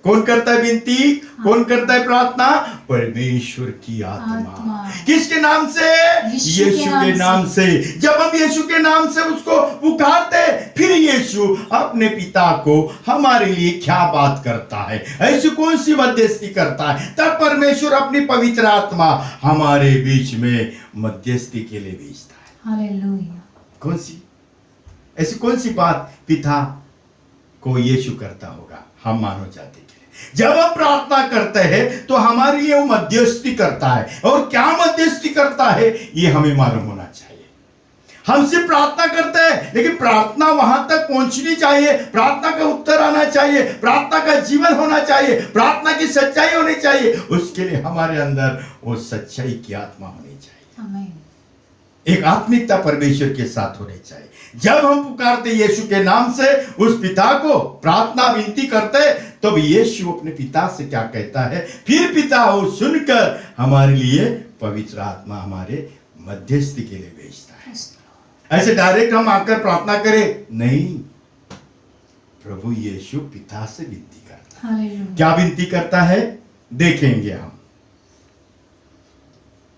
कौन करता है विनती? कौन करता है प्रार्थना? परमेश्वर की आत्मा। किसके नाम से? यीशु के नाम से। जब हम यीशु के नाम से उसको पुकारते, फिर यीशु अपने पिता को हमारे लिए क्या बात करता है, ऐसी कौन सी मध्यस्थी करता है? तब परमेश्वर अपनी पवित्र आत्मा हमारे बीच में मध्यस्थी के लिए भेजता है। हालेलुया। कौन सी ऐसी कौन सी बात पिता को यीशु करता होगा हम मानव जाति के लिए? जब हम प्रार्थना करते हैं तो हमारे लिए वो मध्यस्थी करता है, और क्या मध्यस्थी करता है ये हमें मालूम होना चाहिए। हम सिर्फ प्रार्थना करते हैं, लेकिन प्रार्थना वहां तक पहुंचनी चाहिए, प्रार्थना का उत्तर आना चाहिए, प्रार्थना का जीवन होना चाहिए, प्रार्थना की सच्चाई होनी चाहिए। उसके लिए हमारे अंदर वो सच्चाई की आत्मा होनी चाहिए। आमीन। एक आत्मिकता परमेश्वर के साथ होनी चाहिए। जब हम पुकारते यीशु के नाम से उस पिता को, प्रार्थना विनती करते, तब यीशु अपने पिता से क्या कहता है? फिर पिता वो सुनकर हमारे लिए पवित्र आत्मा हमारे मध्यस्थी के लिए भेजता है। ऐसे डायरेक्ट हम आकर प्रार्थना करें? नहीं, प्रभु यीशु पिता से विनती करता है। क्या विनती करता है देखेंगे हम।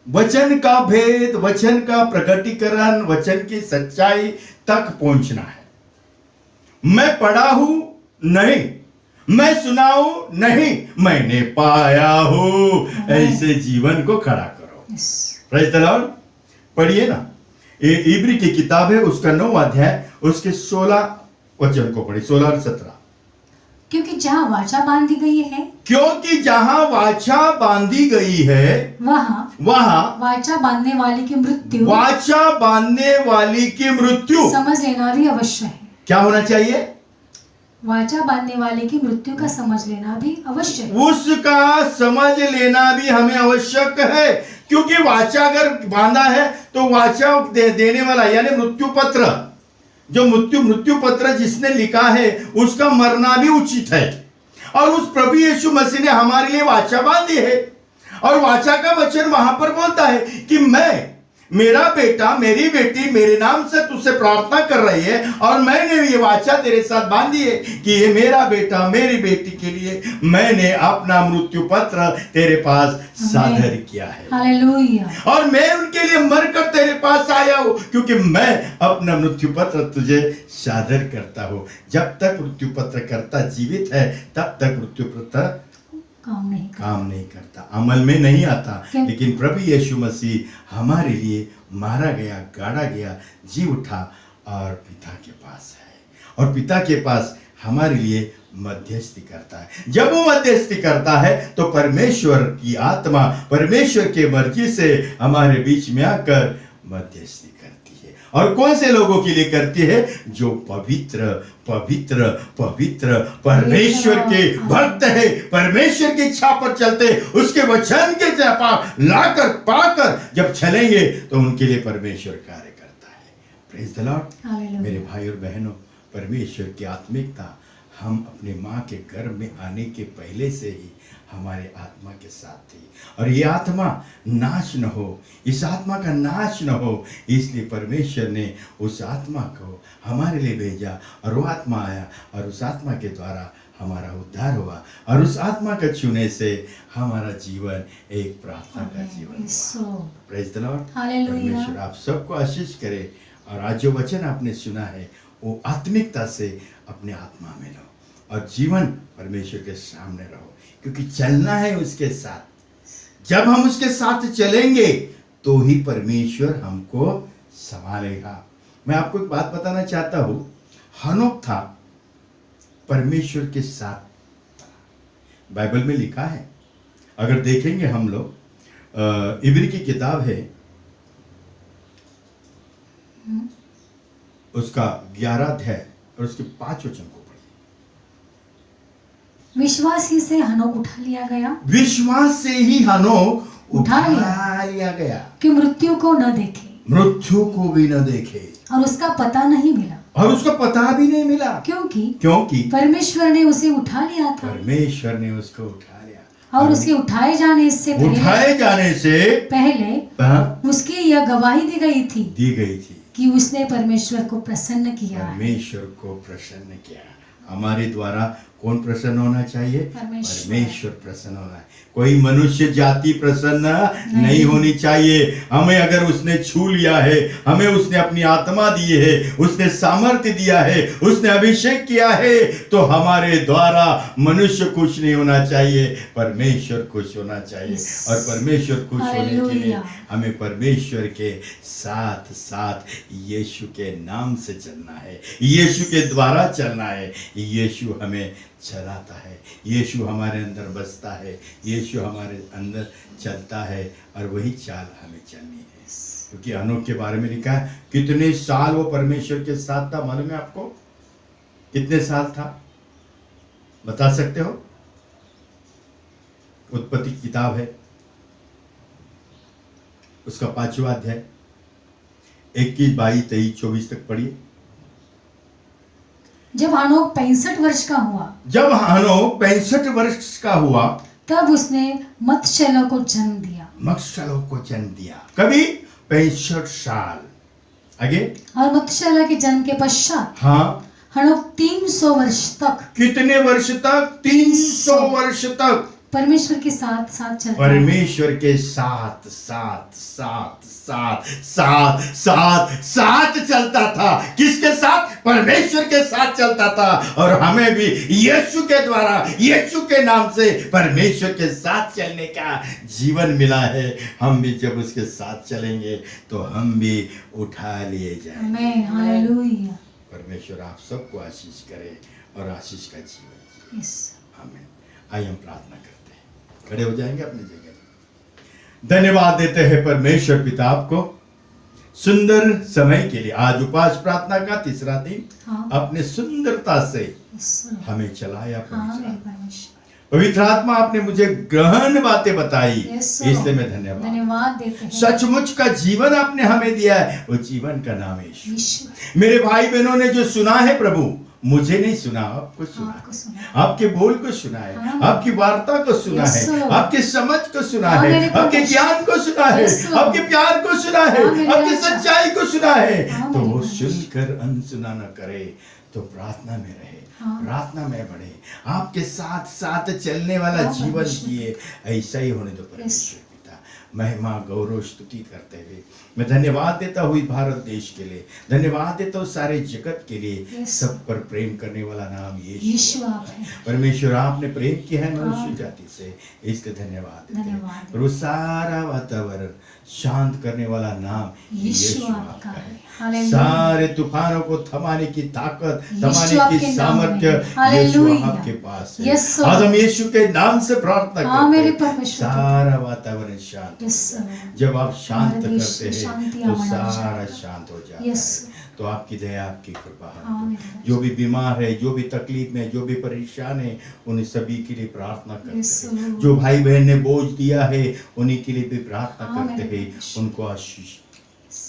वचन का भेद, वचन का प्रकटीकरण, वचन की सच्चाई तक पहुंचना है। मैं पढ़ा हूं नहीं, मैं सुना हूं नहीं, मैंने पाया हूं, ऐसे जीवन को खड़ा करो। Praise the Lord. पढ़िए ना, ये इब्री की किताब है, उसका 9 अध्याय, उसके 16 वचन को पढ़िए, 16 और 17। क्योंकि जहाँ वाचा बांधी गई है, क्योंकि जहाँ वाचा बांधी गई है, वहाँ वाचा बांधने वाली की मृत्यु समझ लेना भी अवश्य है। क्या होना चाहिए? वाचा बांधने वाले की मृत्यु का समझ लेना भी अवश्य है। उसका समझ लेना भी हमें आवश्यक है, क्योंकि वाचा अगर बांधा है तो वाचा देने वाला यानी मृत्यु पत्र, जो मृत्यु पत्र जिसने लिखा है उसका मरना भी उचित है। और उस प्रभु यीशु मसीह ने हमारे लिए वाचा बांधी है, और वाचा का वचन वहां पर बोलता है कि मैं मेरा बेटा मेरी बेटी मेरे नाम से तुझसे प्रार्थना कर रही है और मैंने ये वाचा तेरे साथ बांधी है कि ये मेरा बेटा मेरी बेटी के लिए मैंने अपना मृत्यु पत्र तेरे पास सादर किया है हालेलुया। और मैं उनके लिए मरकर तेरे पास आया हूं क्योंकि मैं अपना मृत्यु पत्र तुझे सादर करता हूं। जब तक मृत्यु पत्र करता जीवित है तब तक मृत्यु पत्र काम नहीं करता, अमल में नहीं आता। लेकिन प्रभु यीशु मसीह हमारे लिए मारा गया, गाड़ा गया, जी उठा और पिता के पास है और पिता के पास हमारे लिए मध्यस्थी करता है। जब वो मध्यस्थी करता है तो परमेश्वर की आत्मा परमेश्वर के मर्जी से हमारे बीच में आकर मध्यस्थी करती है। और कौन से लोगों के लिए करती है? जो पवित्र पवित्र पवित्र परमेश्वर के भक्त है, परमेश्वर की इच्छा पर चलते, उसके वचन के लाकर पाकर जब चलेंगे तो उनके लिए परमेश्वर कार्य करता है। Praise the Lord. मेरे भाई और बहनों, परमेश्वर की आत्मिकता हम अपने माँ के गर्भ में आने के पहले से ही हमारे आत्मा के साथ थी और ये आत्मा नाश न हो, इस आत्मा का नाश न हो, इसलिए परमेश्वर ने उस आत्मा को हमारे लिए भेजा और वो आत्मा आया और उस आत्मा के द्वारा हमारा उद्धार हुआ और उस आत्मा का छूने से हमारा जीवन एक प्रार्थना का जीवन हुआ। Praise the Lord. परमेश्वर आप सबको आशीष करे और आज जो वचन आपने सुना है वो आत्मिकता से अपने आत्मा में लो और जीवन परमेश्वर के सामने रहो, क्योंकि चलना है उसके साथ। जब हम उसके साथ चलेंगे तो ही परमेश्वर हमको संभालेगा। मैं आपको एक बात बताना चाहता हूं, हनोक था परमेश्वर के साथ, बाइबल में लिखा है। अगर देखेंगे हम लोग इब्री की किताब है उसका 11 अध्याय और उसके 5 वचन को पढ़िए। विश्वास ही से हनोक उठा लिया गया, विश्वास से ही हनोक उठा लिया गया कि मृत्यु को न देखे, मृत्यु को भी न देखे और उसका पता नहीं मिला, और उसका पता भी नहीं मिला, क्योंकि परमेश्वर ने उसे उठा लिया था। परमेश्वर ने उसको उठा लिया और उसके उठाए जाने से पहले उसकी यह गवाही दी गई थी कि उसने परमेश्वर को प्रसन्न किया। परमेश्वर को प्रसन्न किया। हमारे द्वारा कौन प्रसन्न होना चाहिए? परमेश्वर प्रसन्न होना है। कोई मनुष्य जाति प्रसन्न नहीं होनी चाहिए। हमें अगर उसने छू लिया है, हमें उसने अपनी आत्मा दी है, उसने सामर्थ्य दिया है, उसने अभिषेक किया है, तो हमारे द्वारा मनुष्य खुश नहीं होना चाहिए, परमेश्वर खुश होना चाहिए। और परमेश्वर खुश होने के लिए हमें परमेश्वर के साथ साथ यीशु के नाम से चलना है, यीशु के द्वारा चलना है। यीशु हमें चलाता है, यीशु हमारे अंदर बसता है, यीशु हमारे अंदर चलता है और वही चाल हमें चलनी है। क्योंकि हनोक के बारे में लिखा है कितने साल वो परमेश्वर के साथ था। मालूम है आपको कितने साल था? बता सकते हो? उत्पत्ति की किताब है उसका 5वां अध्याय 21, 22, 23, 24 तक पढ़िए। जब हनोक 65 वर्ष का हुआ तब उसने मत्सशेलह को जन्म दिया। कभी 65 साल आगे। और मत्सशेलह के जन्म के पश्चात हनोक 300 वर्ष तक, कितने वर्ष तक? 300 वर्ष तक परमेश्वर के साथ चलता, परमेश्वर के साथ चलता था। किसके साथ? परमेश्वर के साथ चलता था। और हमें भी यीशु के द्वारा, यीशु के नाम से परमेश्वर के साथ चलने का जीवन मिला है। हम भी जब उसके साथ चलेंगे तो हम भी उठा लिए जाएंगे। हालेलुया। परमेश्वर आप सबको आशीष करे और आशीष का जीवन। आमीन। आइए हम प्रार्थना करते हैं, खड़े हो जाएंगे अपनी जगह। धन्यवाद देते हैं परमेश्वर पिता आपको सुंदर समय के लिए। आज उपवास प्रार्थना का 3रा दिन अपने सुंदरता से हमें चलाया। पवित्र आत्मा आपने मुझे गहन बातें बताई, इसलिए मैं धन्यवाद देते हैं। सचमुच का जीवन आपने हमें दिया है, वो जीवन का नाम है यीशु। मेरे भाई बहनों ने जो सुना है प्रभु मुझे नहीं सुना, आपको सुना आपको है। सुना। आपके बोल को सुना है, हाँ। आपकी वार्ता को सुना Yes, है, sir। आपके समझ को सुना हाँ, है, मेरे आपके प्रभु। ज्ञान को सुना है, Yes, sir। आपके प्यार को सुना है, हाँ, मेरे आपकी राजा। सच्चाई को सुना है। हाँ, तो मेरे वो प्रभु। सुनकर अनसुना न करे, तो प्रार्थना में रहे, हाँ। प्रार्थना में बढ़े, आपके साथ साथ चलने वाला हाँ, जीवन परमेश्वर। जिए। ऐसा ही होने दो परमेश्वर पिता। महिमा गौरव स्तुति करते हुए मैं धन्यवाद देता हूँ इस भारत देश के लिए, धन्यवाद देता हूँ सारे जगत के लिए। Yes। सब पर प्रेम करने वाला नाम यीशु यीशु है। आप हैं। परमेश्वर आपने प्रेम किया है मनुष्य हाँ। जाति से, इसलिए धन्यवाद देते हैं। धन्यवाद। और वो सारा वातावरण शांत करने वाला नाम यीशु यीशु आपका आपका है। है। हालेलुया। सारे तूफानों को थमाने की ताकत, यीशु थमाने आपके की नाम सामर्थ्य में। यीशु हालेलुया। आपके पास है। Yes, sir। आज हम यीशु के नाम से प्रार्थना हाँ, मेरे करते हैं, परमेश्वर। सारा वातावरण शांत हो Yes, जाए। sir। जब आप शांत हमारे देश करते में हैं शांति तो आमना हो सारा जाएगा। शांत हो जाता Yes। है। तो आपकी दया, आपकी कृपा हाँ, है। मेरे राजा। जो भी बीमार है, जो भी तकलीफ में, जो भी परेशान है, उन सभी के लिए प्रार्थना करते Yes, हैं। Lord। जो भाई बहन ने बोझ दिया है उन्हीं के लिए भी प्रार्थना हाँ, करते मेरे हैं। परमेश्वर। उनको आशीष,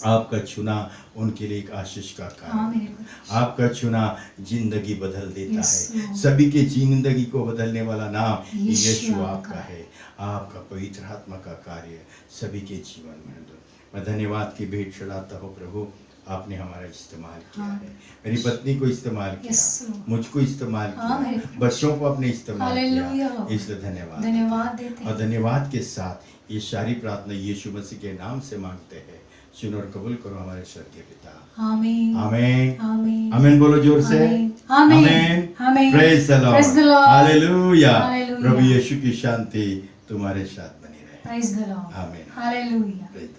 आपका चुना उनके लिए एक आशीष का हाँ, कारण मेरे है। परमेश्वर। आपका चुना जिंदगी बदल देता Yes, है। Lord। सभी के जिंदगी को बदलने वाला नाम यीशु यीशु आपका आपका है। आपका पवित्र आत्मा का कार्य सभी के जीवन में दो। मैं धन्यवाद की भेंट चढ़ाता हूँ प्रभु, आपने हमारा इस्तेमाल किया हाँ। है। मेरी पत्नी को इस्तेमाल Yes, किया, Lord। मुझको इस्तेमाल हाँ, मेरे किया, परमेश्वर। बच्चों को अपने इस्तेमाल हालेलुया। किया, इसलिए धन्यवाद धन्यवाद देते और हैं। धन्यवाद के साथ ये सारी प्रार्थना यीशु मसीह के नाम से मांगते हैं। सुनो और कबूल करो हमारे स्वर्गीय पिता। आमीन। आमीन। आमीन। आमीन बोलो जोर से। आमीन। आमीन। आमीन। आमीन। Praise the Praise the lord. Lord। Hallelujah. Hallelujah. प्रभु यीशु की शांति तुम्हारे साथ बनी रहे। Praise the Lord। आमीन। Hallelujah। Praise